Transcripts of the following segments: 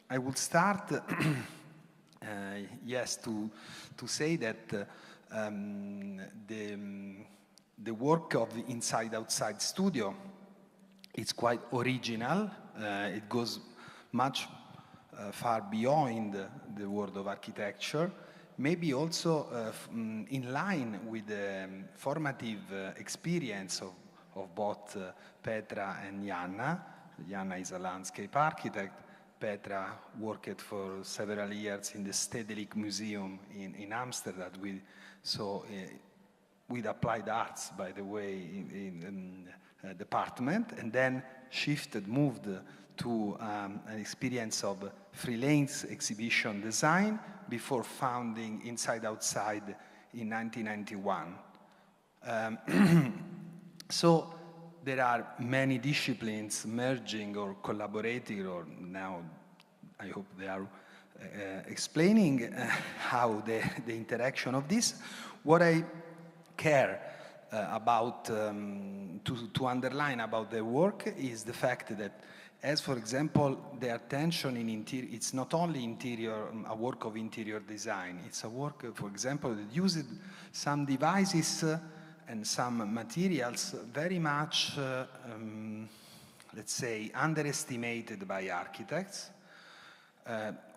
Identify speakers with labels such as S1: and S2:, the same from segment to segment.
S1: I will start, yes, to say that the work of the Inside-Outside studio is quite original. It goes much far beyond the world of architecture, maybe also in line with the formative experience of both Petra and Jana. Jana is a landscape architect. Petra worked for several years in the Stedelijk Museum in Amsterdam with applied arts, by the way, in department, and then moved to an experience of freelance exhibition design before founding Inside-Outside in 1991. So there are many disciplines merging or collaborating, or now I hope they are explaining how the interaction of this. What I care about, to underline about their work is the fact that, as for example, the attention in interior, it's not only a work of interior design, it's a work, for example, that uses some devices and some materials very much, let's say, underestimated by architects.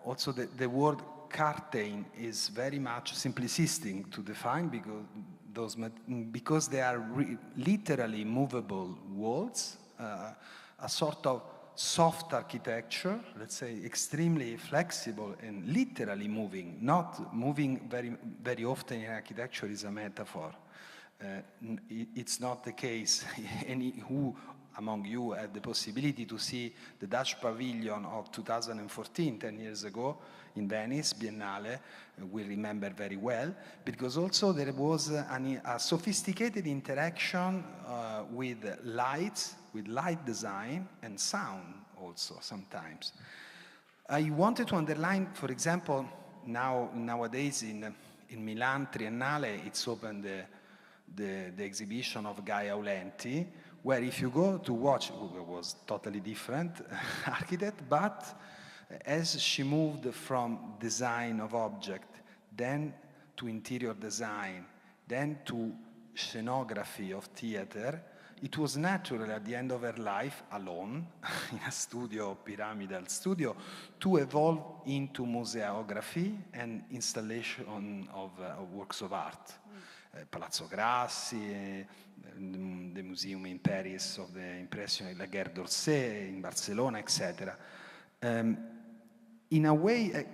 S1: Also, the word curtain is very much simplicistic to define because they are literally movable walls, a sort of soft architecture, let's say, extremely flexible and literally moving. Not moving very often in architecture is a metaphor. It's not the case. Who among you had the possibility to see the Dutch pavilion of 2014, 10 years ago, in Venice, Biennale, we remember very well, because also there was a sophisticated interaction with lights, with light design and sound also sometimes. I wanted to underline, for example, nowadays in Milan Triennale, it's open the exhibition of Gaia Aulenti, where if you go to watch, it was totally different architect, but as she moved from design of object, then to interior design, then to scenography of theater, it was natural at the end of her life, alone, in a studio, pyramidal studio, to evolve into museography and installation of works of art. Palazzo Grassi, the museum in Paris of the Impressionist, La Gare d'Orsay in Barcelona, etc. In a way,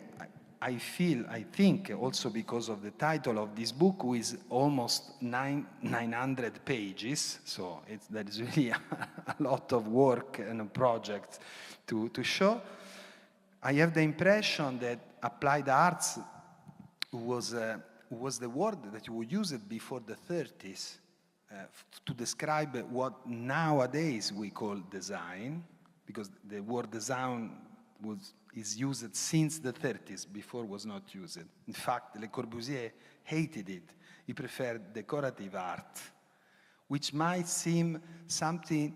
S1: I think, also because of the title of this book, which is almost 900 pages, so that is really a lot of work and a project to show. I have the impression that applied arts was the word that we used before the 30s to describe what nowadays we call design, because the word design is used since the 30s, before was not used. In fact, Le Corbusier hated it. He preferred decorative art, which might seem something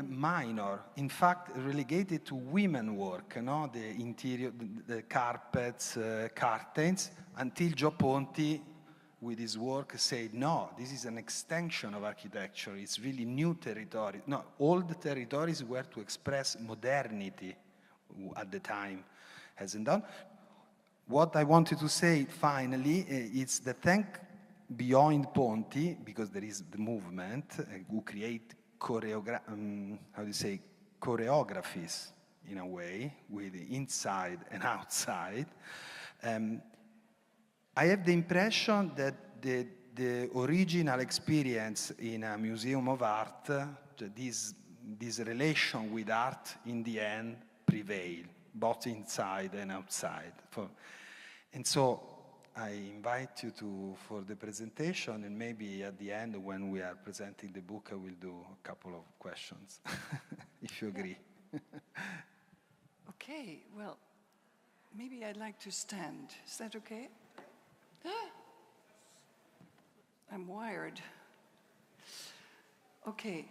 S1: minor, in fact relegated to women work, no? The interior, the carpets, curtains, until Gio Ponti, with his work, said, no, this is an extension of architecture, it's really new territory. No, all the territories were to express modernity at the time hasn't done. What I wanted to say finally is that thank beyond Ponti, because there is the movement who create choreographies in a way with the inside and outside. I have the impression that the original experience in a museum of art, this relation with art in the end prevail, both inside and outside. And so I invite you for the presentation, and maybe at the end when we are presenting the book I will do a couple of questions, if you agree.
S2: Okay, well, maybe I'd like to stand. Is that okay? I'm wired. Okay,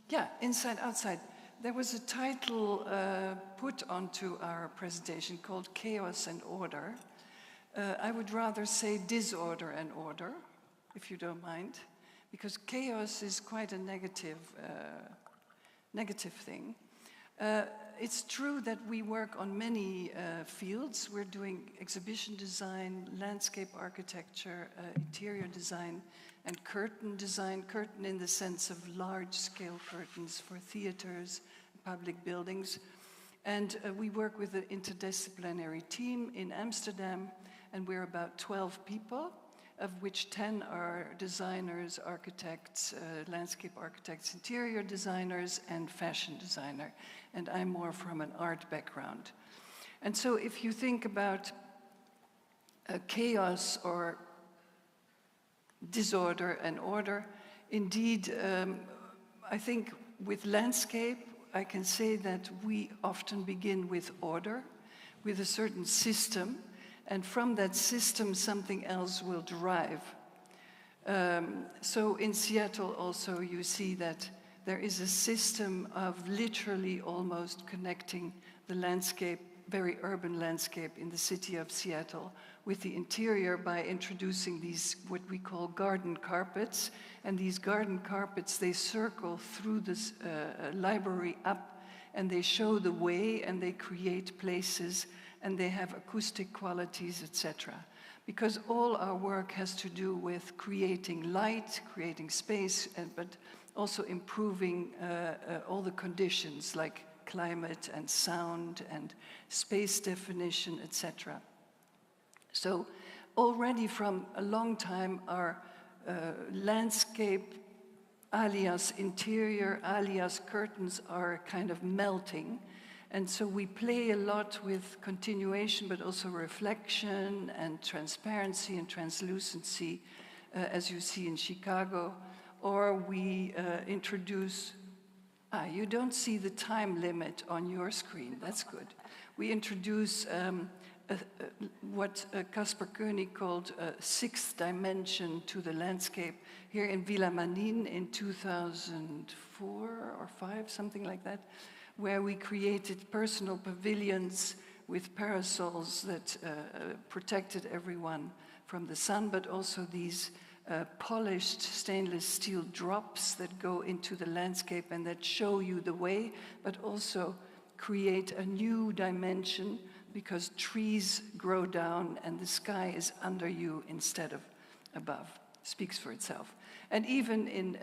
S2: yeah, inside, outside. There was a title put onto our presentation called Chaos and Order. I would rather say disorder and order, if you don't mind, because chaos is quite a negative thing. It's true that we work on many fields. We're doing exhibition design, landscape architecture, interior design, and curtain design. Curtain in the sense of large-scale curtains for theaters, public buildings. And we work with an interdisciplinary team in Amsterdam, and we're about 12 people, of which 10 are designers, architects, landscape architects, interior designers, and fashion designer. And I'm more from an art background. And so if you think about chaos or disorder and order, indeed, I think with landscape, I can say that we often begin with order, with a certain system, and from that system, something else will derive. So in Seattle also, you see that there is a system of literally almost connecting the landscape, very urban landscape in the city of Seattle, with the interior by introducing these, what we call garden carpets. And these garden carpets, they circle through this library up, and they show the way, and they create places, and they have acoustic qualities, etc. Because all our work has to do with creating light, creating space, but also improving all the conditions like climate and sound and space definition, etc. So already from a long time, our landscape alias interior alias curtains are kind of melting. And so we play a lot with continuation, but also reflection and transparency and translucency, as you see in Chicago. Or we introduce, you don't see the time limit on your screen, that's good. We introduce what Caspar Koenig called a sixth dimension to the landscape here in Villa Manin in 2004 or 5, something like that, where we created personal pavilions with parasols that protected everyone from the sun, but also these polished stainless steel drops that go into the landscape and that show you the way, but also create a new dimension because trees grow down and the sky is under you instead of above. Speaks for itself. And even in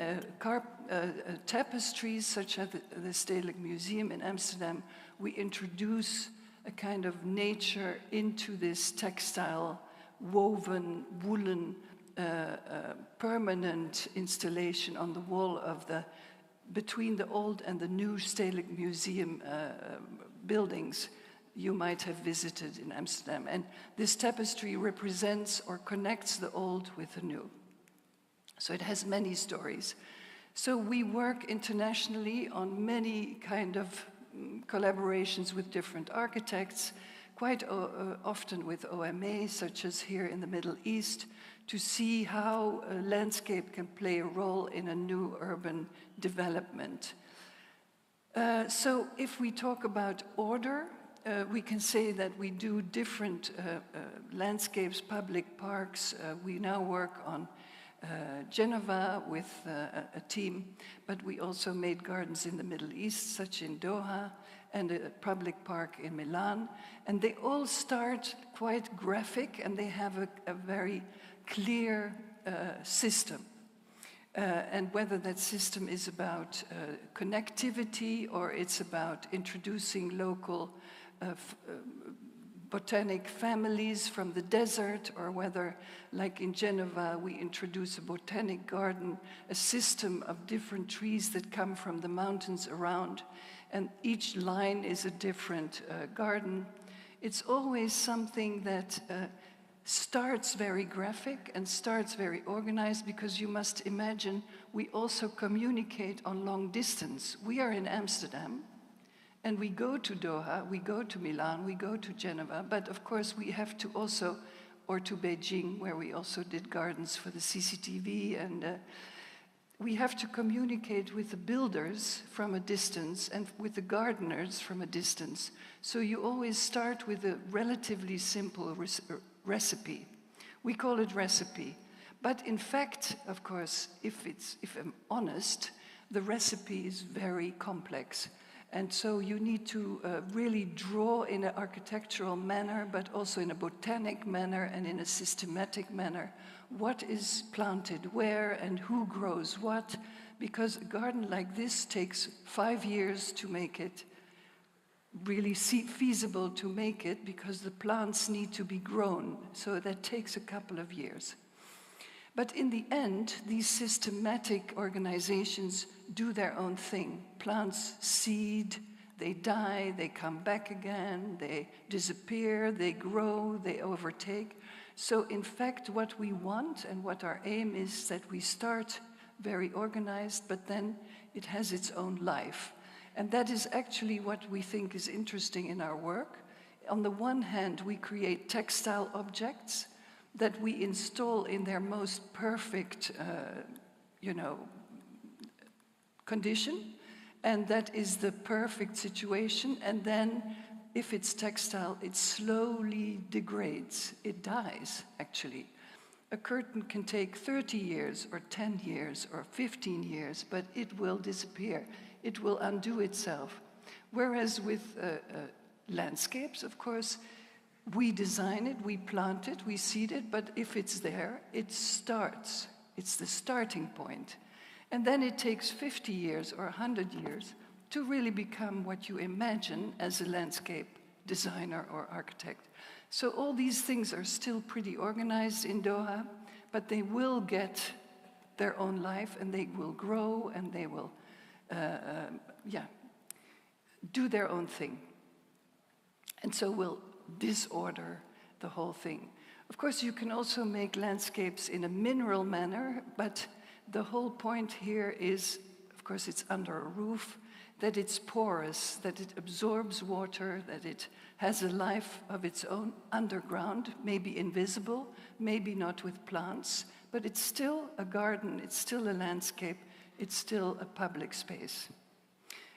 S2: tapestries, such as the Stedelijk Museum in Amsterdam, we introduce a kind of nature into this textile, woven, woolen, permanent installation on the wall of between the old and the new Stedelijk Museum buildings you might have visited in Amsterdam. And this tapestry represents or connects the old with the new. So it has many stories. So we work internationally on many kind of collaborations with different architects, quite often with OMA, such as here in the Middle East, to see how a landscape can play a role in a new urban development. So if we talk about order, we can say that we do different landscapes, public parks. We now work on Geneva with a team, but we also made gardens in the Middle East, such in Doha, and a public park in Milan. And they all start quite graphic, and they have a very clear system. And whether that system is about connectivity or it's about introducing local botanic families from the desert, or whether, like in Geneva, we introduce a botanic garden, a system of different trees that come from the mountains around, and each line is a different garden. It's always something that starts very graphic and starts very organized, because you must imagine we also communicate on long distance. We are in Amsterdam, and we go to Doha, we go to Milan, we go to Geneva, but of course we have to also, or to Beijing, where we also did gardens for the CCTV, and we have to communicate with the builders from a distance and with the gardeners from a distance. So you always start with a relatively simple recipe. We call it recipe. But in fact, of course, if I'm honest, the recipe is very complex. And so you need to really draw in an architectural manner, but also in a botanic manner and in a systematic manner, what is planted where and who grows what, because a garden like this takes 5 years to make it really feasible to make it, because the plants need to be grown, so that takes a couple of years. But in the end, these systematic organizations do their own thing. Plants seed, they die, they come back again, they disappear, they grow, they overtake. So in fact, what we want and what our aim is that we start very organized, but then it has its own life. And that is actually what we think is interesting in our work. On the one hand, we create textile objects that we install in their most perfect, condition, and that is the perfect situation. And then, if it's textile, it slowly degrades. It dies, actually. A curtain can take 30 years, or 10 years, or 15 years, but it will disappear. It will undo itself. Whereas with landscapes, of course, we design it, we plant it, we seed it, but if it's there, it starts. It's the starting point. And then it takes 50 years or 100 years to really become what you imagine as a landscape designer or architect. So all these things are still pretty organized in Doha, but they will get their own life, and they will grow, and they will, do their own thing. And so we'll disorder the whole thing. Of course, you can also make landscapes in a mineral manner, but the whole point here is, of course, it's under a roof, that it's porous, that it absorbs water, that it has a life of its own underground, maybe invisible, maybe not with plants, but it's still a garden, it's still a landscape, it's still a public space.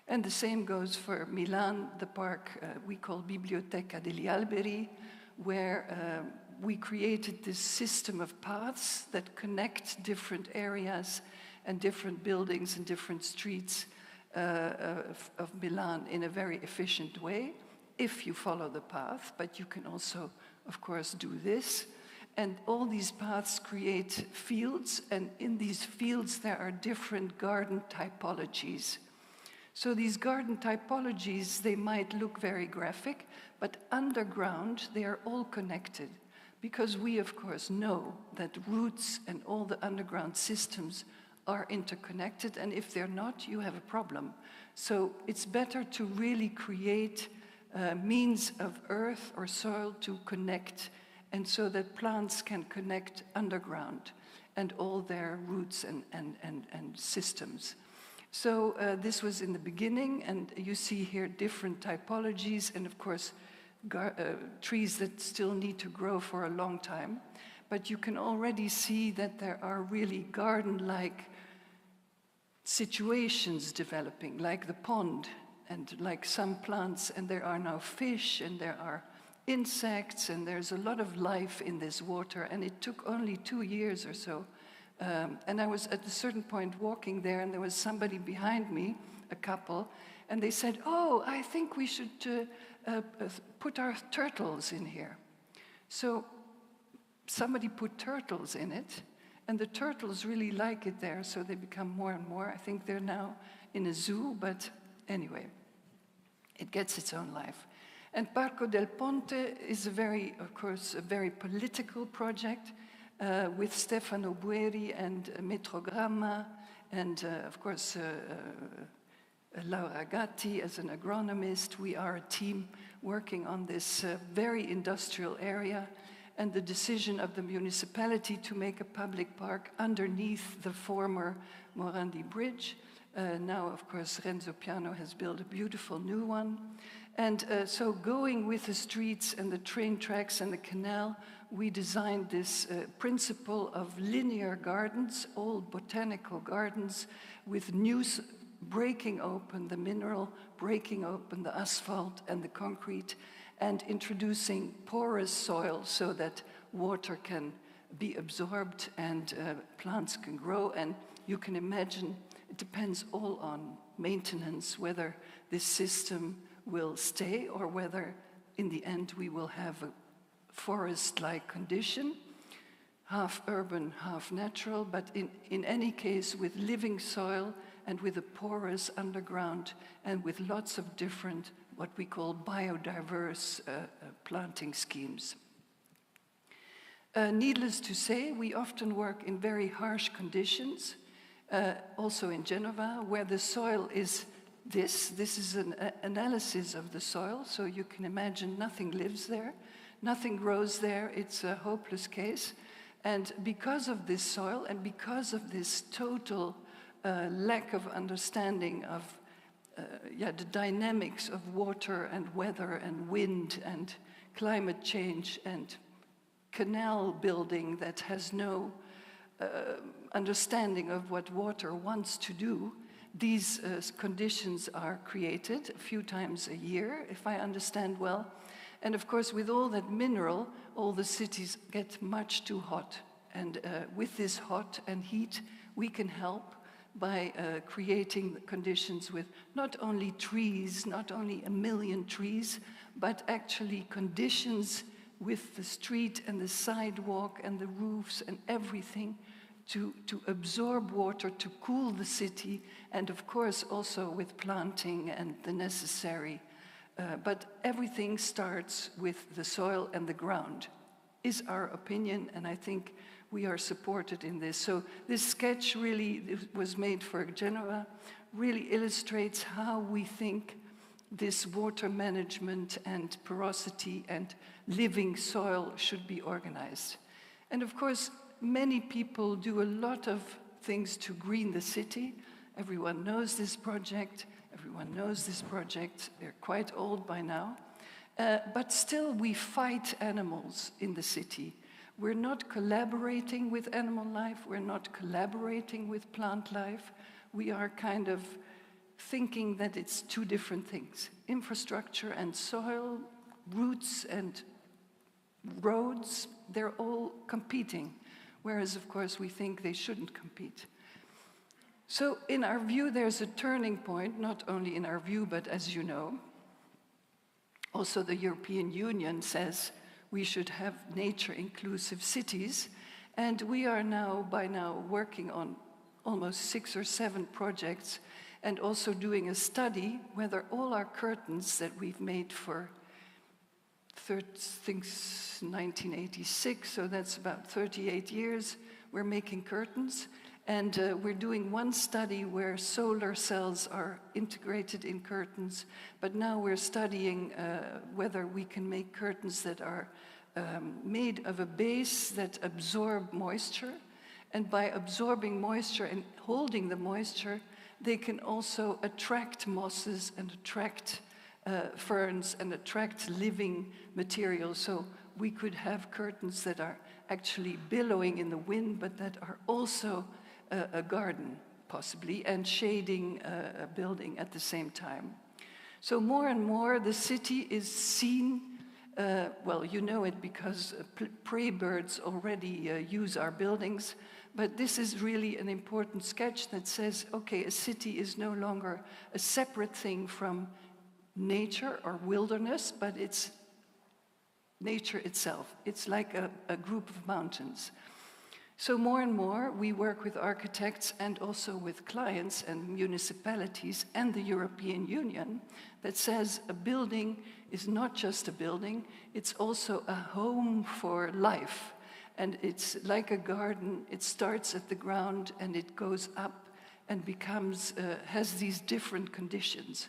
S2: And the same goes for Milan, the park we call Biblioteca degli Alberi, where we created this system of paths that connect different areas and different buildings and different streets of Milan in a very efficient way, if you follow the path, but you can also, of course, do this. And all these paths create fields, and in these fields there are different garden typologies. So these garden typologies, they might look very graphic, but underground they are all connected, because we, of course, know that roots and all the underground systems are interconnected, and if they're not, you have a problem. So it's better to really create means of earth or soil to connect, and so that plants can connect underground and all their roots and systems. So this was in the beginning, and you see here different typologies, and of course trees that still need to grow for a long time. But you can already see that there are really garden-like situations developing, like the pond, and like some plants, and there are now fish, and there are insects, and there's a lot of life in this water, and it took only 2 years or so. And I was at a certain point walking there, and there was somebody behind me, a couple, and they said, "Oh, I think we should put our turtles in here." So somebody put turtles in it, and the turtles really like it there, so they become more and more. I think they're now in a zoo, but anyway, it gets its own life. And Parco del Ponte is of course, a very political project with Stefano Bueri and Metrogramma, and of course, Laura Gatti as an agronomist. We are a team working on this very industrial area, and the decision of the municipality to make a public park underneath the former Morandi Bridge. Now, of course, Renzo Piano has built a beautiful new one. And so going with the streets and the train tracks and the canal, we designed this principle of linear gardens, old botanical gardens, with new breaking open the mineral, breaking open the asphalt and the concrete, and introducing porous soil so that water can be absorbed and plants can grow. And you can imagine it depends all on maintenance, whether this system will stay or whether in the end we will have a forest-like condition, half urban, half natural, but in any case with living soil and with a porous underground and with lots of different, what we call biodiverse planting schemes. Needless to say, we often work in very harsh conditions, also in Genova, where the soil is this is an analysis of the soil, so you can imagine nothing lives there, nothing grows there, it's a hopeless case. And because of this soil and because of this total lack of understanding of the dynamics of water and weather and wind and climate change and canal building that has no understanding of what water wants to do, these conditions are created a few times a year, if I understand well. And of course, with all that mineral, all the cities get much too hot. And with this hot and heat, we can help by creating conditions with not only trees, not only 1 million trees, but actually conditions with the street and the sidewalk and the roofs and everything to absorb water, to cool the city, and of course also with planting and the necessary. But everything starts with the soil and the ground, is our opinion, and I think we are supported in this. So this sketch really was made for Genova, really illustrates how we think this water management and porosity and living soil should be organized. And of course, many people do a lot of things to green the city. Everyone knows this project. Everyone knows this project. They're quite old by now. But still, we fight animals in the city. We're not collaborating with animal life. We're not collaborating with plant life. We are kind of thinking that it's two different things. Infrastructure and soil, roots and roads, they're all competing. Whereas, of course, we think they shouldn't compete. So in our view, there's a turning point, not only in our view, but as you know, also the European Union says we should have nature-inclusive cities, and we are now, by now, working on almost 6 or 7 projects, and also doing a study whether all our curtains that we've made for since 1986, so that's about 38 years, we're making curtains. And we're doing one study where solar cells are integrated in curtains, but now we're studying whether we can make curtains that are made of a base that absorb moisture. And by absorbing moisture and holding the moisture, they can also attract mosses and attract ferns and attract living materials. So we could have curtains that are actually billowing in the wind, but that are also a garden, possibly, and shading a building at the same time. So more and more, the city is seen, well, you know it because prey birds already use our buildings, but this is really an important sketch that says, okay, a city is no longer a separate thing from nature or wilderness, but it's nature itself. It's like a group of mountains. So more and more, we work with architects and also with clients and municipalities and the European Union that says a building is not just a building, it's also a home for life. And it's like a garden, it starts at the ground and it goes up and becomes, has these different conditions.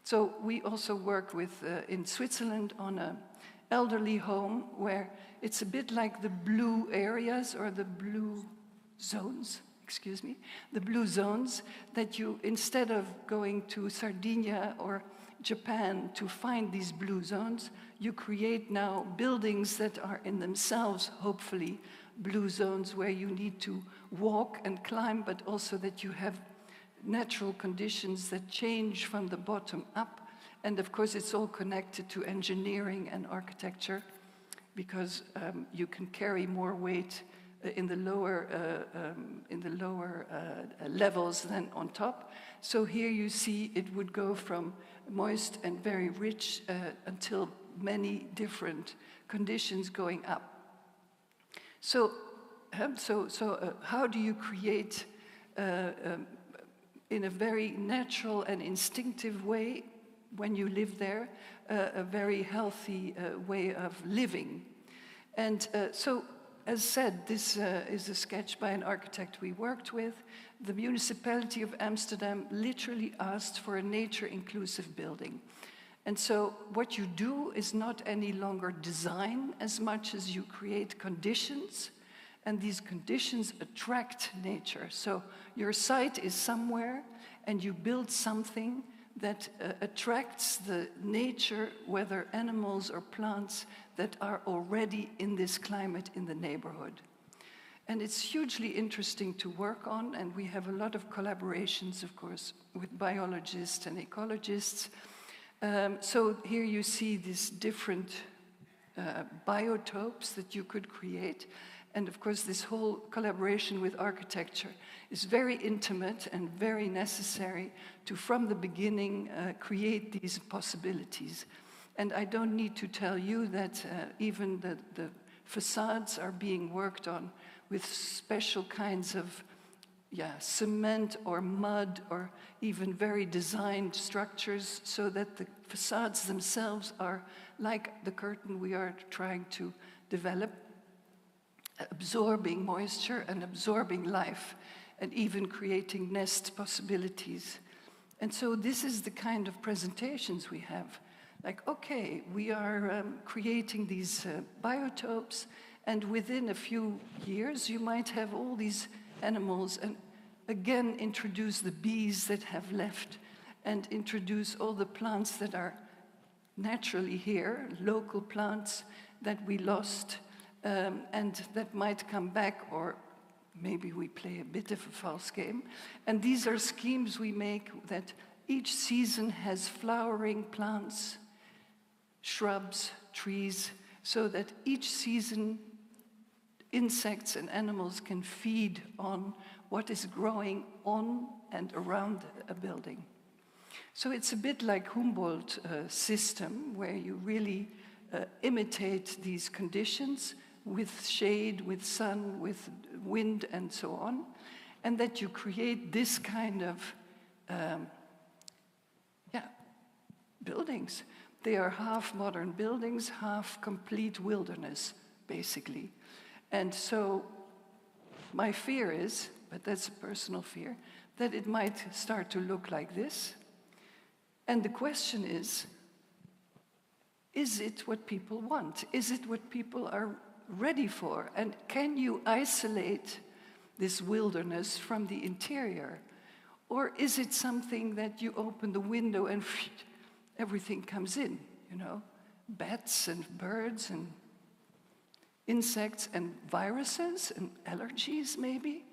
S2: So we also work with, in Switzerland on an elderly home where it's a bit like the blue areas or the blue zones, the blue zones that you, instead of going to Sardinia or Japan to find these blue zones, you create now buildings that are in themselves, hopefully, blue zones where you need to walk and climb, but also that you have natural conditions that change from the bottom up. And of course, it's all connected to engineering and architecture, because you can carry more weight in the lower levels than on top. So here you see it would go from moist and very rich until many different conditions going up. So how do you create in a very natural and instinctive way, when you live there, a very healthy way of living? And so, as said, this is a sketch by an architect we worked with. The municipality of Amsterdam literally asked for a nature-inclusive building. And so what you do is not any longer design as much as you create conditions, and these conditions attract nature. So your site is somewhere, and you build something that attracts the nature, whether animals or plants, that are already in this climate in the neighborhood. And it's hugely interesting to work on, and we have a lot of collaborations, of course, with biologists and ecologists. So here you see these different biotopes that you could create. And of course, this whole collaboration with architecture is very intimate and very necessary to, from the beginning, create these possibilities. And I don't need to tell you that even the facades are being worked on with special kinds of cement or mud or even very designed structures, so that the facades themselves are like the curtain we are trying to develop, absorbing moisture and absorbing life, and even creating nest possibilities. And so this is the kind of presentations we have. Like, okay, we are creating these biotopes, and within a few years you might have all these animals, and again introduce the bees that have left, and introduce all the plants that are naturally here, local plants that we lost, and that might come back, or maybe we play a bit of a false game. And these are schemes we make that each season has flowering plants, shrubs, trees, so that each season insects and animals can feed on what is growing on and around a building. So it's a bit like Humboldt system, where you really imitate these conditions with shade, with sun, with wind, and so on, and that you create this kind of buildings. They are half modern buildings, half complete wilderness, basically. And so my fear is, but that's a personal fear, that it might start to look like this. And the question is it what people want? Is it what people are ready for? And can you isolate this wilderness from the interior? Or is it something that you open the window and everything comes in, you know? Bats and birds and insects and viruses and allergies, maybe?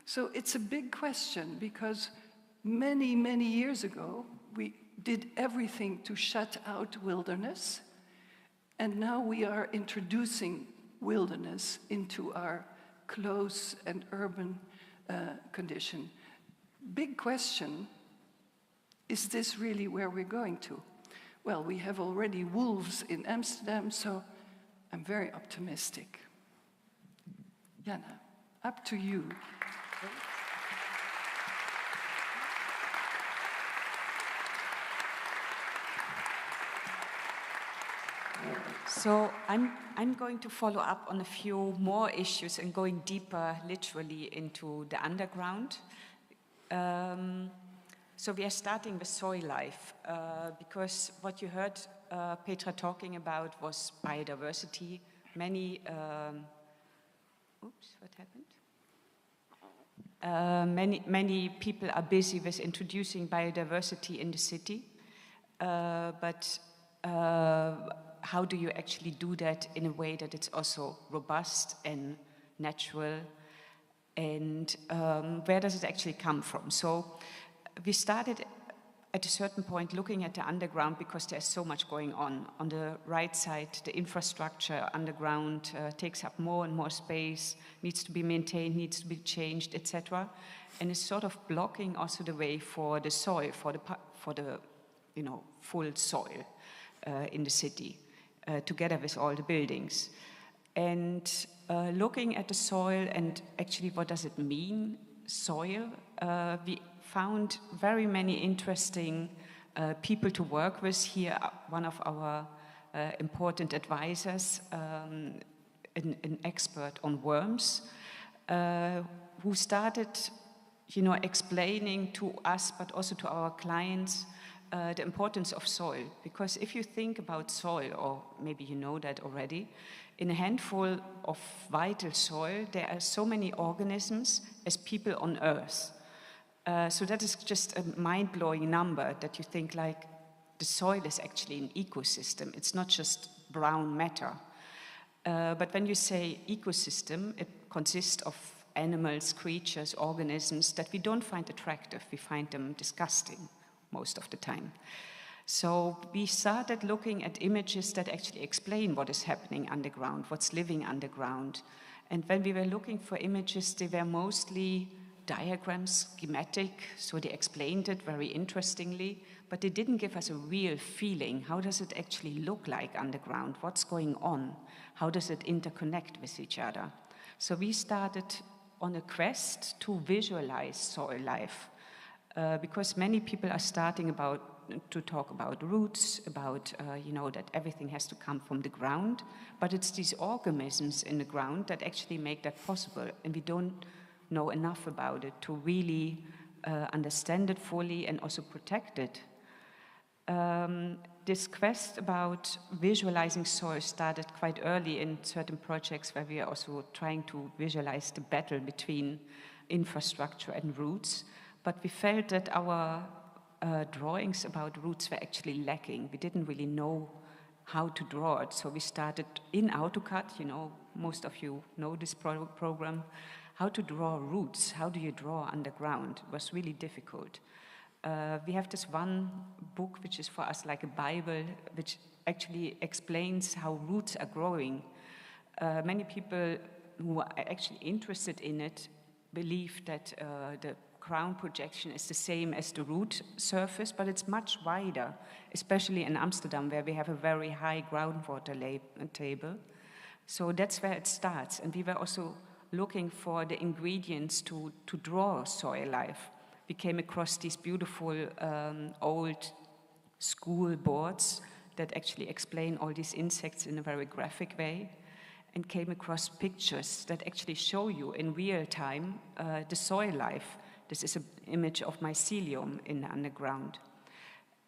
S2: So it's a big question, because many, many years ago, we did everything to shut out wilderness, and now we are introducing wilderness into our close and urban condition. Big question, is this really where we're going to? Well, we have already wolves in Amsterdam, so I'm very optimistic. Jana, up to you.
S3: So I'm going to follow up on a few more issues and going deeper, literally, into the underground. So we are starting with soil life, because what you heard Petra talking about was biodiversity. Many, what happened? Many people are busy with introducing biodiversity in the city. but how do you actually do that in a way that it's also robust and natural? And where does it actually come from? So we started at a certain point looking at the underground because there's so much going on. On the right side, the infrastructure underground takes up more and more space, needs to be maintained, needs to be changed, etc. And it's sort of blocking also the way for the soil, for the full soil in the city, together with all the buildings. And looking at the soil and actually what does it mean, soil, we found very many interesting people to work with here. One of our important advisors, an expert on worms, who started, explaining to us, but also to our clients, the importance of soil. Because if you think about soil, or maybe you know that already, in a handful of vital soil, there are so many organisms as people on Earth. So that is just a mind-blowing number that you think like the soil is actually an ecosystem. It's not just brown matter. But when you say ecosystem, it consists of animals, creatures, organisms that we don't find attractive. We find them disgusting most of the time. So we started looking at images that actually explain what is happening underground, what's living underground. And when we were looking for images, they were mostly diagrams, schematic, so they explained it very interestingly, but they didn't give us a real feeling. How does it actually look like underground? What's going on? How does it interconnect with each other? So we started on a quest to visualize soil life, because many people are starting to talk about roots, about, that everything has to come from the ground, but it's these organisms in the ground that actually make that possible, and we don't know enough about it to really understand it fully and also protect it. This quest about visualizing soil started quite early in certain projects where we are also trying to visualize the battle between infrastructure and roots, but we felt that our drawings about roots were actually lacking. We didn't really know how to draw it, so we started in AutoCAD, most of you know this program, how to draw roots, how do you draw underground? It was really difficult. We have this one book, which is for us like a Bible, which actually explains how roots are growing. Many people who are actually interested in it believe that the ground projection is the same as the root surface, but it's much wider, especially in Amsterdam, where we have a very high groundwater table. So that's where it starts. And we were also looking for the ingredients to draw soil life. We came across these beautiful old school boards that actually explain all these insects in a very graphic way, and came across pictures that actually show you in real time the soil life. This is an image of mycelium in the underground.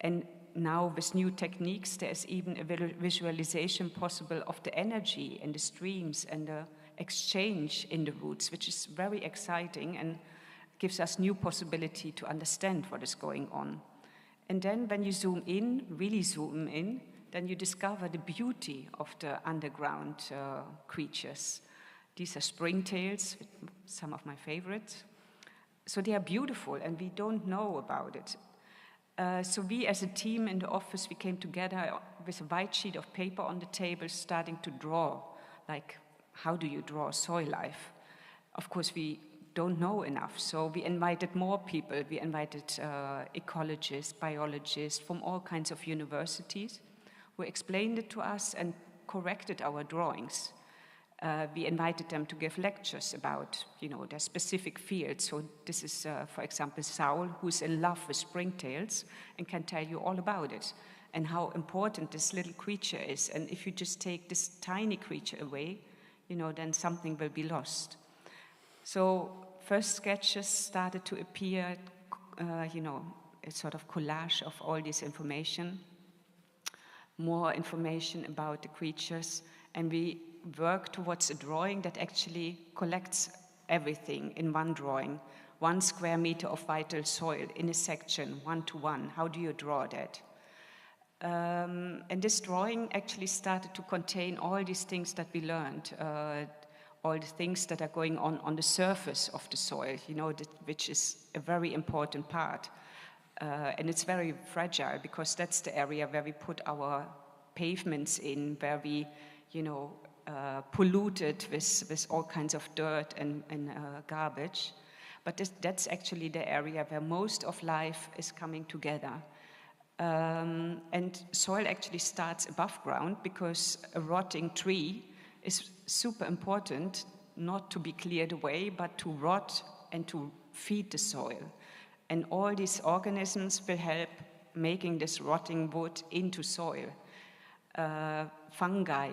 S3: And now with new techniques, there's even a visualization possible of the energy and the streams and the exchange in the roots, which is very exciting and gives us new possibility to understand what is going on. And then when you zoom in, really zoom in, then you discover the beauty of the underground creatures. These are springtails, some of my favorites. So they are beautiful and we don't know about it. So we as a team in the office, we came together with a white sheet of paper on the table, starting to draw, like how do you draw soil life? Of course, we don't know enough, so we invited more people. We invited ecologists, biologists from all kinds of universities who explained it to us and corrected our drawings. We invited them to give lectures about, their specific fields. So this is, for example, Saul, who's in love with springtails and can tell you all about it and how important this little creature is. And if you just take this tiny creature away, then something will be lost. So first sketches started to appear, a sort of collage of all this information, more information about the creatures, and we work towards a drawing that actually collects everything in one drawing. 1 square meter of vital soil in a section, 1-to-1. How do you draw that? And this drawing actually started to contain all these things that we learned, all the things that are going on the surface of the soil, you know, which is a very important part. And it's very fragile because that's the area where we put our pavements in, where we, you know, pollute it with all kinds of dirt and garbage. But that's actually the area where most of life is coming together. And soil actually starts above ground because a rotting tree is super important not to be cleared away, but to rot and to feed the soil. And all these organisms will help making this rotting wood into soil. Fungi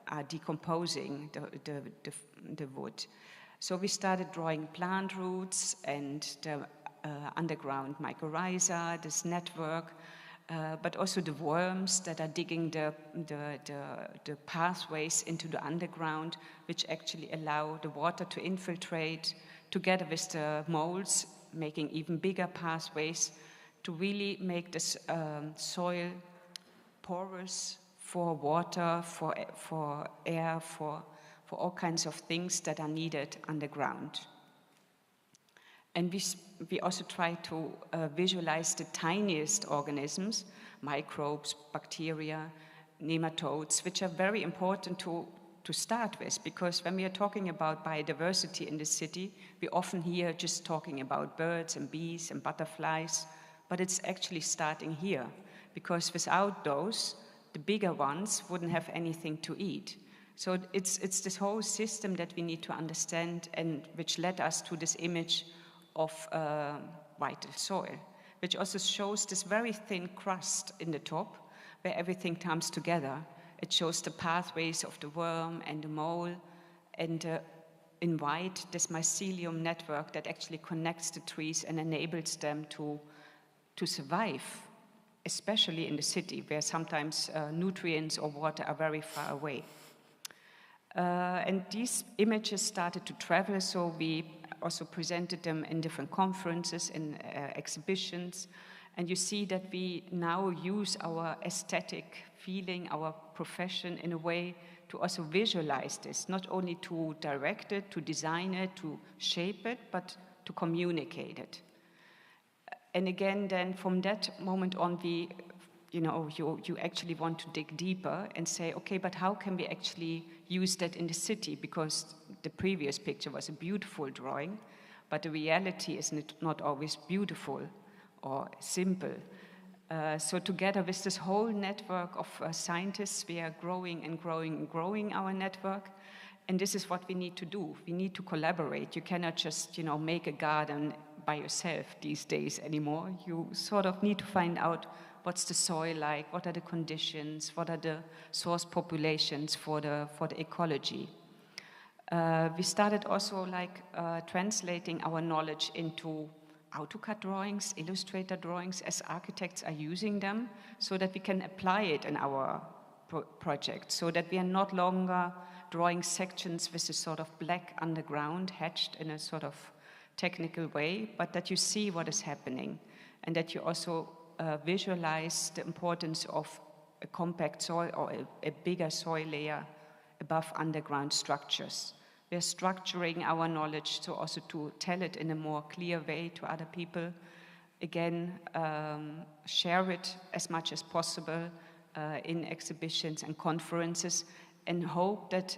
S3: are decomposing the wood. So we started drawing plant roots and the underground mycorrhiza, this network, but also the worms that are digging the pathways into the underground, which actually allow the water to infiltrate together with the molds, making even bigger pathways to really make this soil porous for water, for air, for all kinds of things that are needed underground. And we also try to visualize the tiniest organisms, microbes, bacteria, nematodes, which are very important to start with, because when we are talking about biodiversity in the city, we often hear just talking about birds and bees and butterflies, but it's actually starting here, because without those, the bigger ones wouldn't have anything to eat. So it's this whole system that we need to understand, and which led us to this image of vital soil, which also shows this very thin crust in the top where everything comes together. It shows the pathways of the worm and the mole, and in white, this mycelium network that actually connects the trees and enables them to survive, especially in the city where sometimes nutrients or water are very far away. And these images started to travel, so we also presented them in different conferences, in exhibitions, and you see that we now use our aesthetic feeling, our profession in a way to also visualize this, not only to direct it, to design it, to shape it, but to communicate it. And again, then from that moment on, we, you know, you actually want to dig deeper and say, okay, but how can we actually use that in the city? Because the previous picture was a beautiful drawing, but the reality is not always beautiful or simple. So together with this whole network of scientists, we are growing and growing and growing our network. And this is what we need to do. We need to collaborate. You cannot just, you know, make a garden by yourself these days anymore. You sort of need to find out what's the soil like, what are the conditions, what are the source populations for the ecology. We started also translating our knowledge into AutoCAD drawings, Illustrator drawings, as architects are using them, so that we can apply it in our project, so that we are not longer drawing sections with a sort of black underground hatched in a sort of technical way, but that you see what is happening, and that you also visualize the importance of a compact soil or a bigger soil layer above underground structures. We're structuring our knowledge to also to tell it in a more clear way to other people. Again, share it as much as possible in exhibitions and conferences, and hope that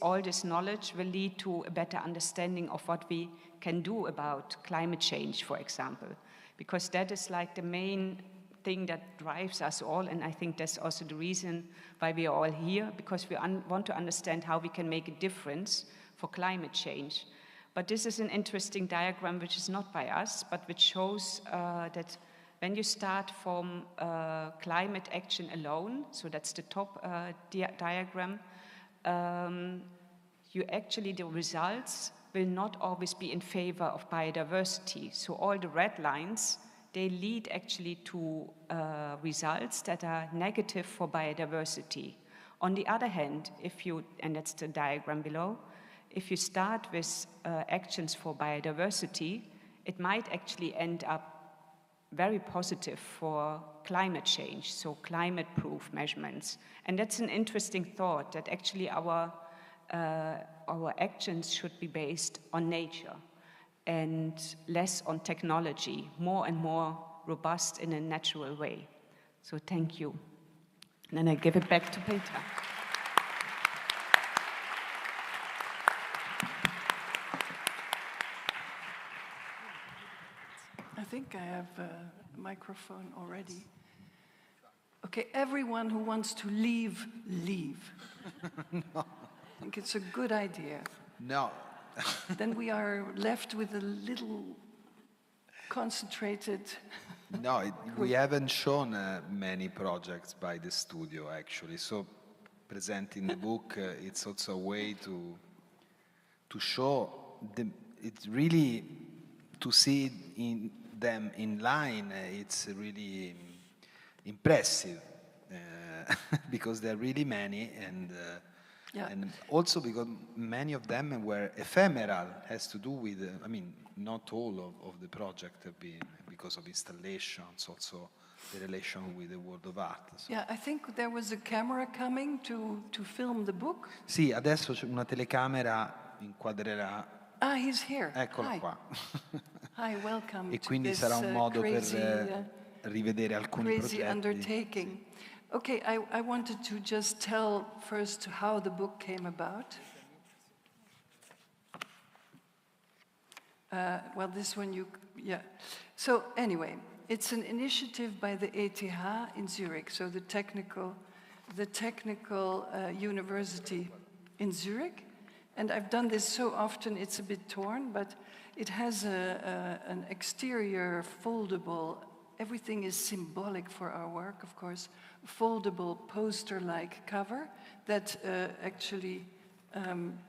S3: all this knowledge will lead to a better understanding of what we can do about climate change, for example. Because that is like the main thing that drives us all, and I think that's also the reason why we are all here, because we want to understand how we can make a difference for climate change. But this is an interesting diagram which is not by us, but which shows that when you start from climate action alone, so that's the top diagram, the results will not always be in favor of biodiversity. So all the red lines, they lead actually to results that are negative for biodiversity. On the other hand, and that's the diagram below, if you start with actions for biodiversity, it might actually end up very positive for climate change, so climate-proof measurements. And that's an interesting thought, that actually our actions should be based on nature and less on technology, more and more robust in a natural way. So thank you. And then I give it back to Petra.
S2: I think I have a microphone already. Okay, everyone who wants to leave, leave.
S1: No.
S2: I think it's a good idea.
S1: No.
S2: Then we are left with a little concentrated...
S1: No, we haven't shown many projects by the studio, actually. So presenting the book, it's also a way to show it's really, to see them in line, it's really impressive, because there are really many, and also because many of them were ephemeral, has to do with, I mean, not all of the project have been because of installations, also the relation with the world of art. So.
S2: Yeah, I think there was a camera coming to film the book.
S1: Sì, adesso c'è una telecamera inquadrerà.
S2: Ah, he's here.
S1: Eccolo
S2: Hi.
S1: qua.
S2: Hi, welcome
S1: E
S2: to
S1: quindi
S2: this
S1: sarà un modo
S2: crazy,
S1: per rivedere alcuni
S2: crazy
S1: progetti.
S2: undertaking. Okay, I wanted to just tell first how the book came about. Well, this one yeah. So anyway, it's an initiative by the ETH in Zurich, so the technical university in Zurich. And I've done this so often, it's a bit torn, but it has an exterior foldable, everything is symbolic for our work, of course, foldable poster-like cover that actually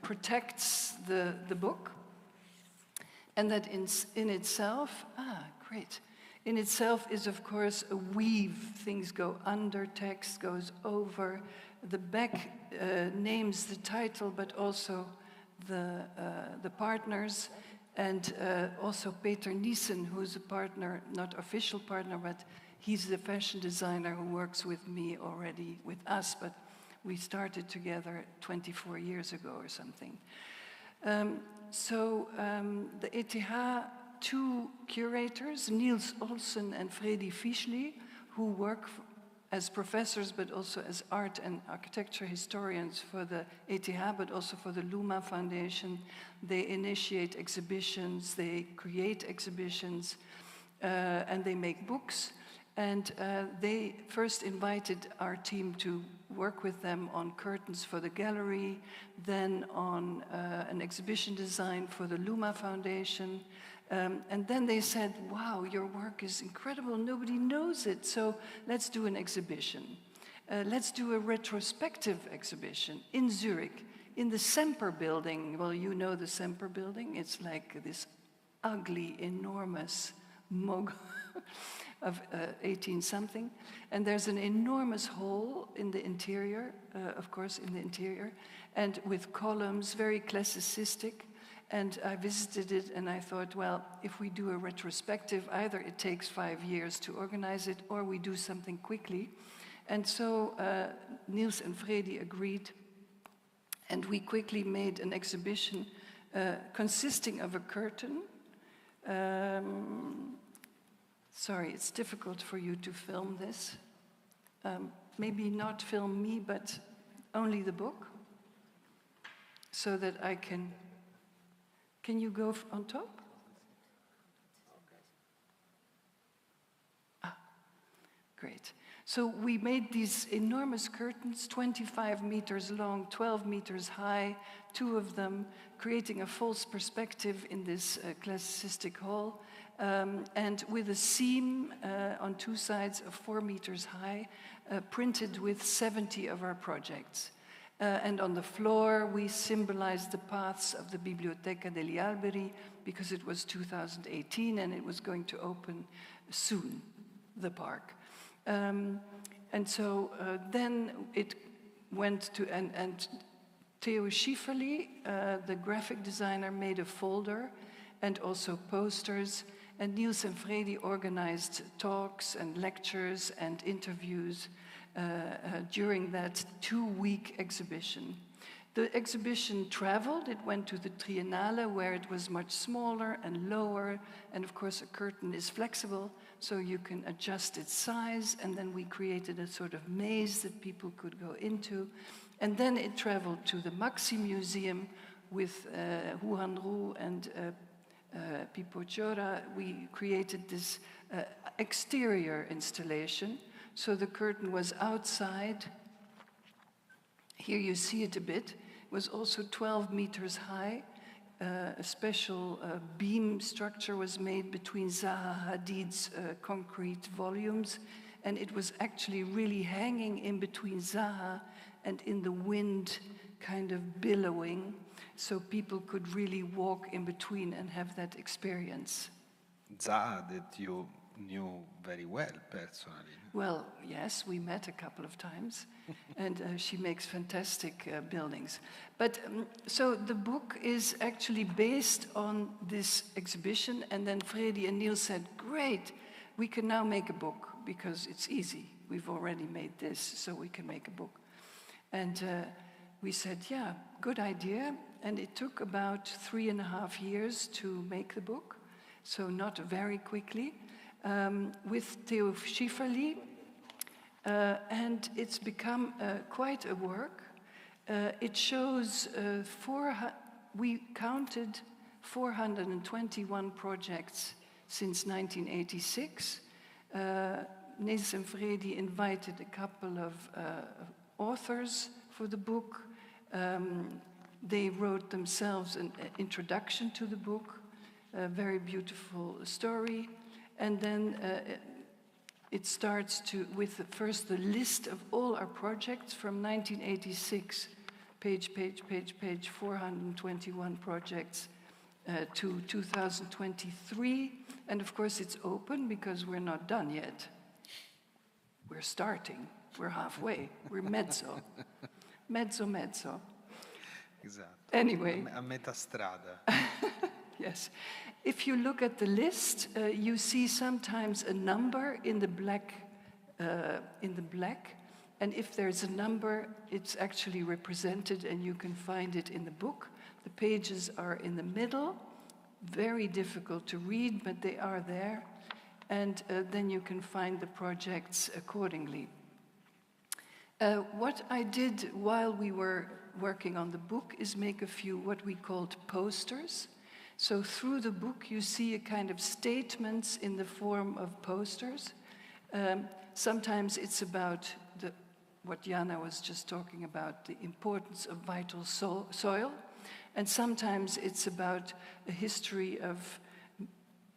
S2: protects the book. And that in itself, great. In itself is, of course, a weave. Things go under, text goes over. The back names the title, but also the partners. And also Peter Niesen, who's a partner, not official partner, but he's the fashion designer who works with me already, with us, but we started together 24 years ago or something. The ETH, two curators, Niels Olsen and Freddy Fischli, who work as professors but also as art and architecture historians for the ETH, but also for the Luma Foundation. They initiate exhibitions, they create exhibitions, and they make books. And they first invited our team to work with them on curtains for the gallery, then on an exhibition design for the Luma Foundation. And then they said, wow, your work is incredible, nobody knows it, so let's do an exhibition. Let's do a retrospective exhibition in Zurich, in the Semper building. Well, you know the Semper building, it's like this ugly, enormous mogul of 18-something. And there's an enormous hall in the interior, of course, in the interior, and with columns, very classicistic. And I visited it and I thought, well, if we do a retrospective, either it takes 5 years to organize it or we do something quickly. And so Niels and Freddy agreed, and we quickly made an exhibition consisting of a curtain. Sorry, it's difficult for you to film this. Maybe not film me, but only the book, so that I can... Can you go on top? Ah, great. So we made these enormous curtains, 25 meters long, 12 meters high, two of them, creating a false perspective in this classicistic hall. And with a seam on two sides of 4 meters high, printed with 70 of our projects. And on the floor, we symbolized the paths of the Biblioteca degli Alberi, because it was 2018 and it was going to open soon, the park. And so then it went to, and Theo Schieferli, the graphic designer, made a folder and also posters. And Niels and Fredi organized talks and lectures and interviews during that 2-week exhibition. The exhibition traveled. It went to the Triennale, where it was much smaller and lower, and of course a curtain is flexible, so you can adjust its size, and then we created a sort of maze that people could go into. And then it traveled to the Maxi Museum with Juan Ru and Pipo Chora. We created this exterior installation, so the curtain was outside. Here you see it a bit. It was also 12 meters high. A special beam structure was made between Zaha Hadid's concrete volumes, and it was actually really hanging in between Zaha and in the wind, kind of billowing, so people could really walk in between and have that experience.
S1: Zaha, that you knew very well personally.
S2: Well, yes, we met a couple of times, and she makes fantastic buildings. But so the book is actually based on this exhibition, and then Fredi and Niels said, great, we can now make a book, because it's easy. We've already made this, so we can make a book. And we said, yeah, good idea. And it took about 3.5 years to make the book, so not very quickly. With Theo Schifferli, and it's become quite a work. It shows we counted 421 projects since 1986. Niels and Fredi invited a couple of authors for the book. They wrote themselves an introduction to the book, a very beautiful story. And then it starts with first the list of all our projects from 1986, page, 421 projects, to 2023. And of course it's open because we're not done yet. We're starting, we're halfway, we're mezzo. Mezzo.
S1: Esatto.
S2: Anyway.
S1: A metà strada.
S2: Yes. If you look at the list, you see sometimes a number in the black, and if there's a number, it's actually represented, and you can find it in the book. The pages are in the middle, very difficult to read, but they are there, and then you can find the projects accordingly. What I did while we were working on the book is make a few what we called posters. So through the book, you see a kind of statements in the form of posters. Sometimes it's about what Jana was just talking about, the importance of vital soil. And sometimes it's about a history of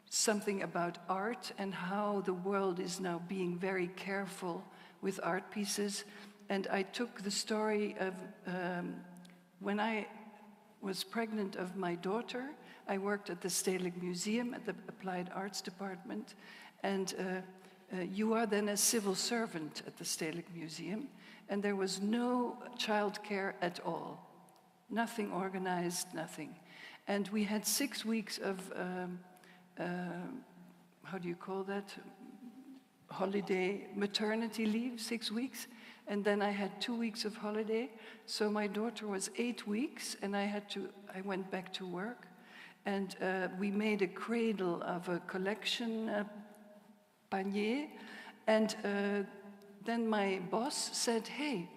S2: something about art and how the world is now being very careful with art pieces. And I took the story of when I was pregnant of my daughter. I worked at the Stedelijk Museum at the Applied Arts Department, and you are then a civil servant at the Stedelijk Museum, and there was no childcare at all. Nothing organized, nothing. And we had 6 weeks of, how do you call that? Holiday, maternity leave, 6 weeks. And then I had 2 weeks of holiday. So my daughter was 8 weeks, and I went back to work. And we made a cradle of a collection panier. And then my boss said, hey,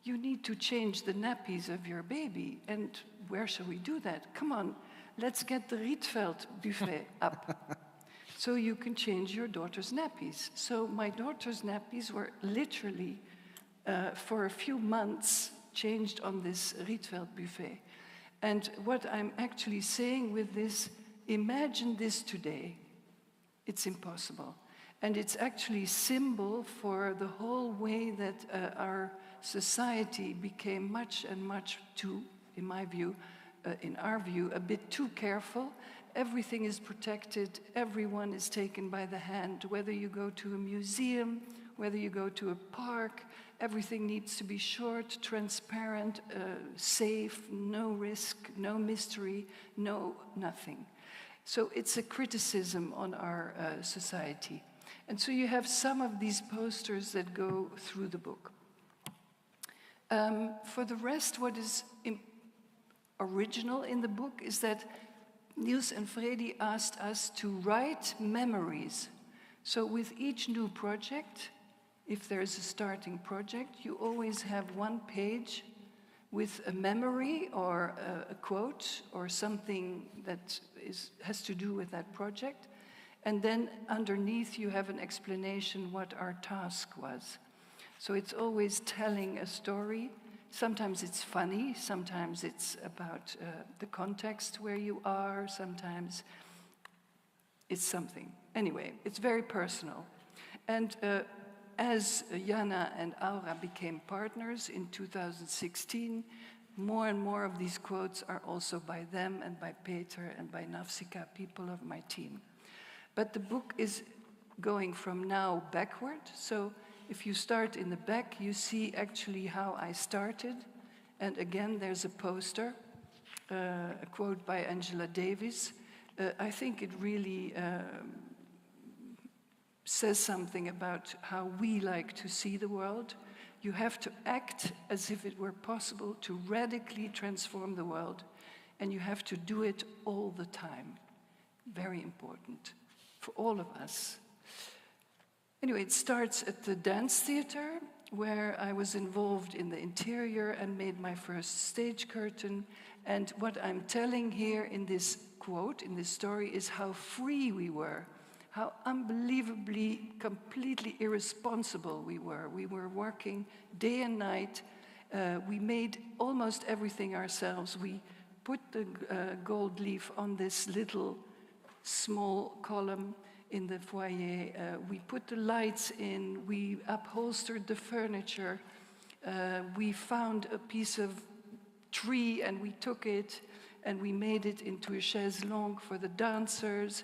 S2: you need to change the nappies of your baby. And where shall we do that? Come on, let's get the Rietveld buffet up. So you can change your daughter's nappies. So my daughter's nappies were literally, for a few months, changed on this Rietveld buffet. And what I'm actually saying with this, imagine this today. It's impossible. And it's actually symbol for the whole way that our society became much and much too, in my view, in our view, a bit too careful. Everything is protected, everyone is taken by the hand, whether you go to a museum, whether you go to a park, everything needs to be short, transparent, safe, no risk, no mystery, no nothing. So it's a criticism on our society. And so you have some of these posters that go through the book. For the rest, what is original in the book is that Niels and Fredi asked us to write memories. So with each new project, if there's a starting project, you always have one page with a memory or a quote or something that has to do with that project. And then underneath you have an explanation what our task was. So it's always telling a story. Sometimes it's funny, sometimes it's about the context where you are, sometimes it's something. Anyway, it's very personal. And as Jana and Aura became partners in 2016, more and more of these quotes are also by them and by Petra and by Nafsika, people of my team. But the book is going from now backward. So if you start in the back, you see actually how I started. And again, there's a poster, a quote by Angela Davis. I think it really says something about how we like to see the world. You have to act as if it were possible to radically transform the world, and you have to do it all the time. Very important for all of us. Anyway, it starts at the dance theater, where I was involved in the interior and made my first stage curtain. And what I'm telling here in this quote, in this story, is how free we were, how unbelievably, completely irresponsible we were. We were working day and night. We made almost everything ourselves. We put the gold leaf on this little small column in the foyer. We put the lights in. We upholstered the furniture. We found a piece of tree and we took it and we made it into a chaise longue for the dancers.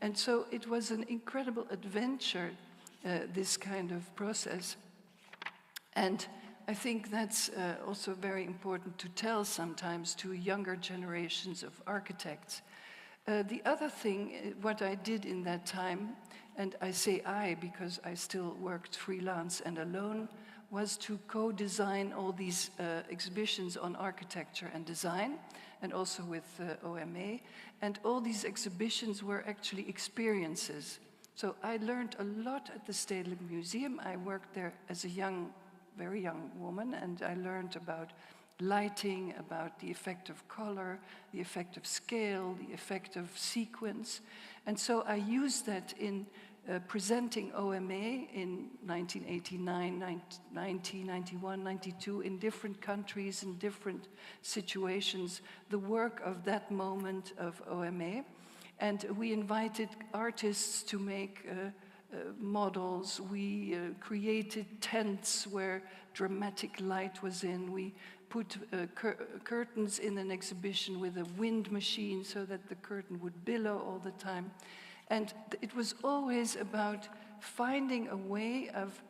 S2: And so it was an incredible adventure, this kind of process. And I think that's also very important to tell sometimes to younger generations of architects. The other thing, what I did in that time, and I say I because I still worked freelance and alone, was to co-design all these exhibitions on architecture and design, and also with OMA. And all these exhibitions were actually experiences. So I learned a lot at the Stedelijk Museum. I worked there as a very young woman, and I learned about lighting, about the effect of color, the effect of scale, the effect of sequence. And so I used that in presenting OMA in 1989, 90, 91, 92, in different countries, in different situations, the work of that moment of OMA. And we invited artists to make models. We created tents where dramatic light was in. We put curtains in an exhibition with a wind machine so that the curtain would billow all the time. And it was always about finding a way of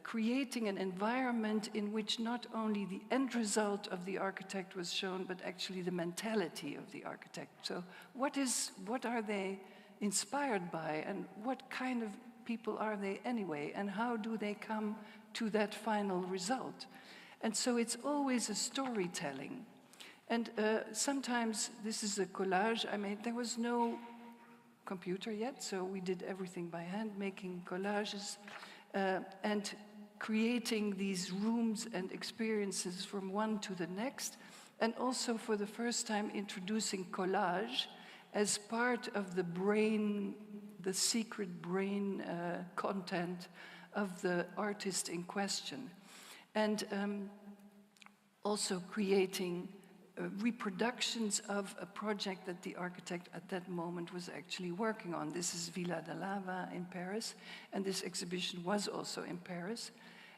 S2: creating an environment in which not only the end result of the architect was shown, but actually the mentality of the architect. So what are they inspired by, and what kind of people are they anyway, and how do they come to that final result? And so it's always a storytelling. And sometimes this is a collage I made. There was no computer yet, so we did everything by hand, making collages and creating these rooms and experiences from one to the next, and also for the first time introducing collage as part of the brain, the secret brain content of the artist in question. And also creating reproductions of a project that the architect at that moment was actually working on. This is Villa de Lava in Paris, and this exhibition was also in Paris.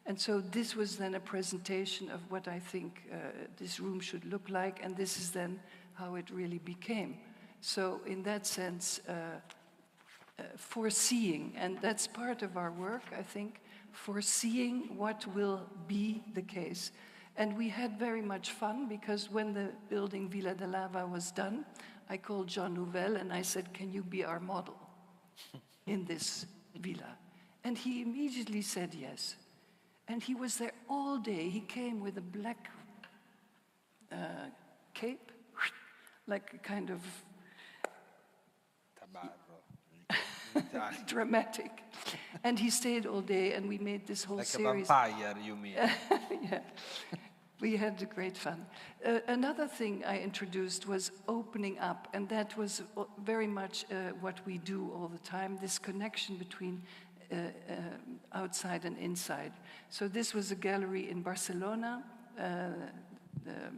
S2: And so this was then a presentation of what I think this room should look like, and this is then how it really became. So in that sense, foreseeing, and that's part of our work, I think, foreseeing what will be the case. And we had very much fun, because when the building Villa de Lava was done, I called Jean Nouvel and I said, can you be our model in this villa? And he immediately said yes. And he was there all day. He came with a black cape, like a kind of dramatic. And he stayed all day, and we made this whole series.
S1: Like a vampire, you mean?
S2: Yeah. We had great fun. Another thing I introduced was opening up, and that was very much what we do all the time, this connection between outside and inside. So this was a gallery in Barcelona, the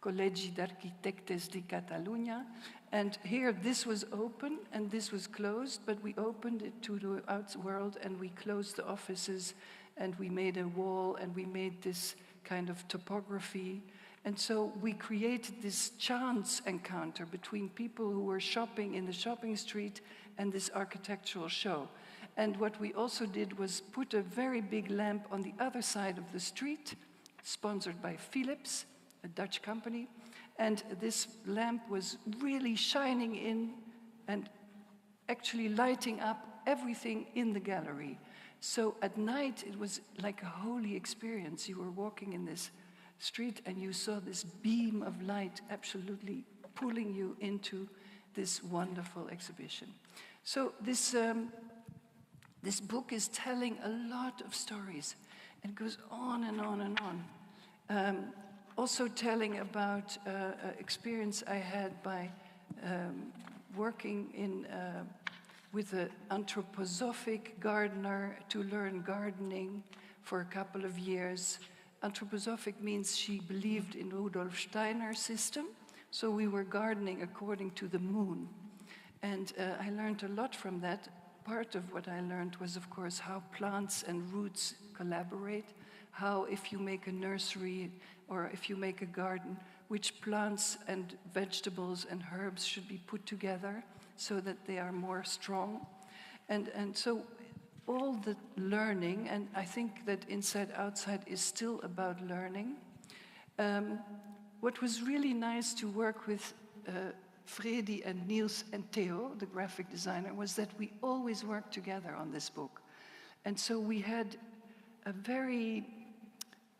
S2: Col·legi d'Arquitectes de Catalunya, and here this was open and this was closed, but we opened it to the outside world and we closed the offices and we made a wall and we made this kind of topography. And so we created this chance encounter between people who were shopping in the shopping street and this architectural show. And what we also did was put a very big lamp on the other side of the street, sponsored by Philips, a Dutch company. And this lamp was really shining in and actually lighting up everything in the gallery. So at night, it was like a holy experience. You were walking in this street and you saw this beam of light absolutely pulling you into this wonderful exhibition. So this book is telling a lot of stories and goes on and on and on. Also telling about experience I had by working with an anthroposophic gardener to learn gardening for a couple of years. Anthroposophic means she believed in Rudolf Steiner's system, so we were gardening according to the moon. And I learned a lot from that. Part of what I learned was, of course, how plants and roots collaborate, how if you make a nursery or if you make a garden, which plants and vegetables and herbs should be put together so that they are more strong. And so all the learning, and I think that Inside Outside is still about learning. What was really nice to work with Fredi and Niels and Theo, the graphic designer, was that we always worked together on this book. And so we had a very,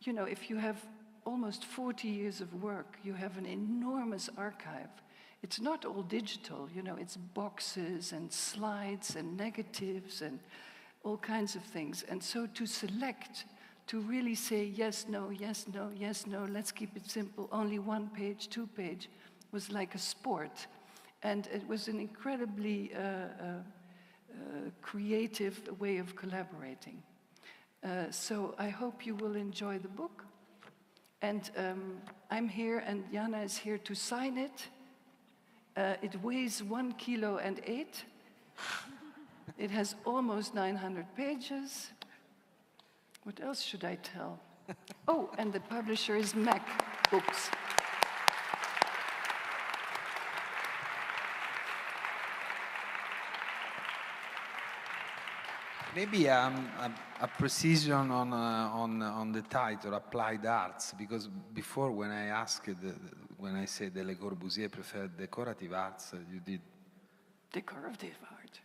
S2: you know, if you have almost 40 years of work, you have an enormous archive. It's not all digital, you know, it's boxes and slides and negatives and all kinds of things. And so to select, to really say yes, no, yes, no, yes, no, let's keep it simple, only 1 page, 2 page, was like a sport. And it was an incredibly creative way of collaborating. So I hope you will enjoy the book. And I'm here, and Jana is here to sign it. It weighs 1 kilo and 8. It has almost 900 pages. What else should I tell? Oh, and the publisher is Mac Books.
S1: Maybe a precision on the title, Applied Arts, because before when I asked, when I said that Le Corbusier preferred decorative arts, you did.
S2: Decorative art.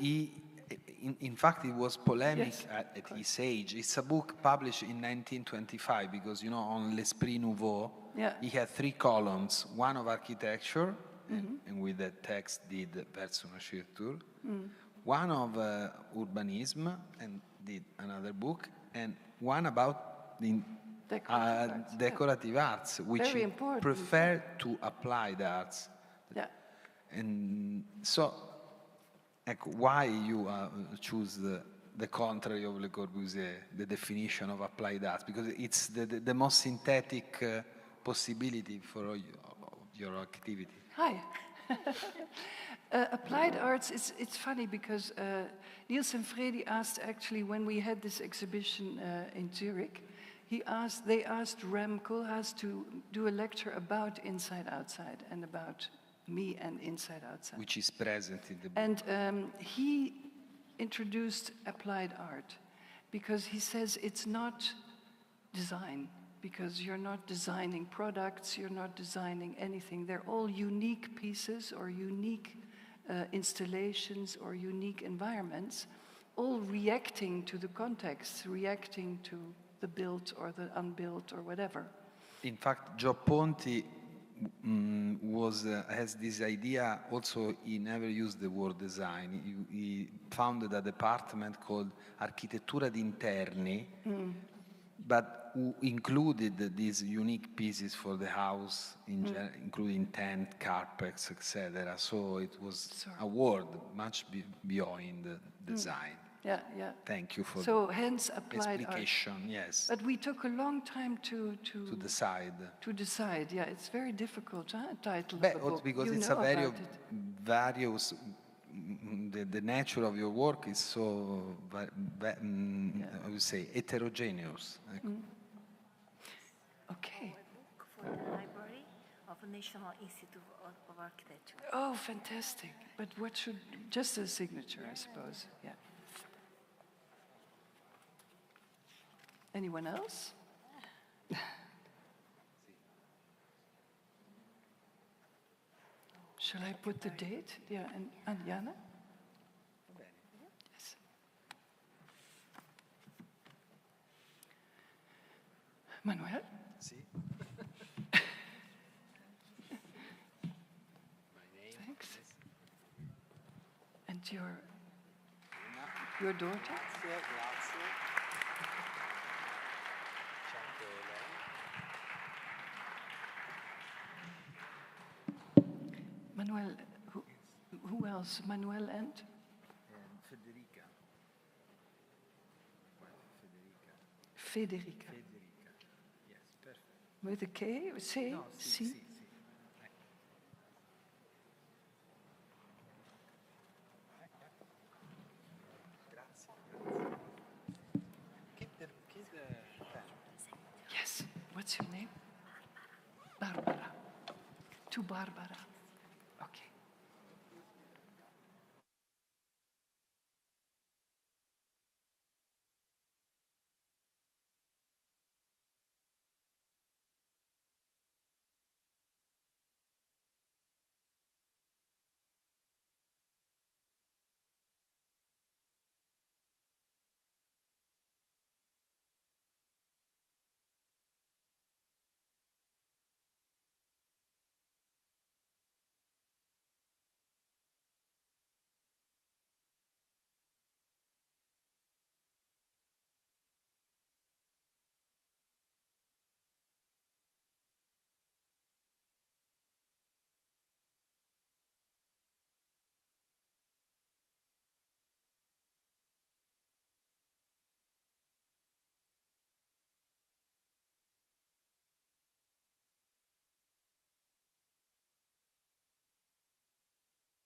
S1: In fact, it was polemic
S2: Yes,
S1: at his age. It's a book published in 1925 because, you know, on L'Esprit Nouveau,
S2: Yeah.
S1: he had 3 columns, one of architecture, and with the text did Personenarchitektur, one of urbanism, and did another book, and one about the decorative arts, which
S2: Very
S1: he
S2: important.
S1: preferred to applied arts.
S2: Yeah.
S1: And so, why you choose the contrary of Le Corbusier, the definition of applied arts? Because it's the most synthetic possibility for your activity.
S2: Hi. Applied arts, it's funny because Niels and Fredi asked, actually, when we had this exhibition in Zurich, they asked Rem Koolhaas to do a lecture about Inside Outside and about me and Inside Outside.
S1: Which is present in the book.
S2: And he introduced applied art because he says it's not design, because you're not designing products, you're not designing anything. They're all unique pieces or unique installations or unique environments, all reacting to the context, reacting to the built or the unbuilt or whatever.
S1: In fact, Joe Ponti has this idea. Also, he never used the word design. He founded a department called Architettura di Interni, but who included these unique pieces for the house, including tent, carpets, etc. So it was a word much beyond design.
S2: Yeah, yeah.
S1: Thank you for
S2: so hence applied
S1: explication.
S2: art.
S1: Yes.
S2: But we took a long time to
S1: decide.
S2: To decide, yeah, it's very difficult. Title
S1: Beh,
S2: of the book.
S1: because
S2: you
S1: it's
S2: know
S1: a very
S2: about it.
S1: various. The nature of your work is so, I would say, heterogeneous.
S2: Okay.
S4: Book for the library of National Institute of Architecture.
S2: Oh, fantastic! But what should just a signature, I suppose? Yeah. Anyone else? Shall I put the date? Yeah, and Jana? Yes. Manuel?
S1: Sì.
S2: Thanks. And your daughter?
S1: Grazie.
S2: Manuel, who else? Manuel and?
S1: Federica.
S2: Federica.
S1: Yes, perfect.
S2: With a K? C?
S1: No,
S2: C?
S1: sì. Grazie. Keep the pen.
S2: Yes. What's your name? Barbara. To Barbara.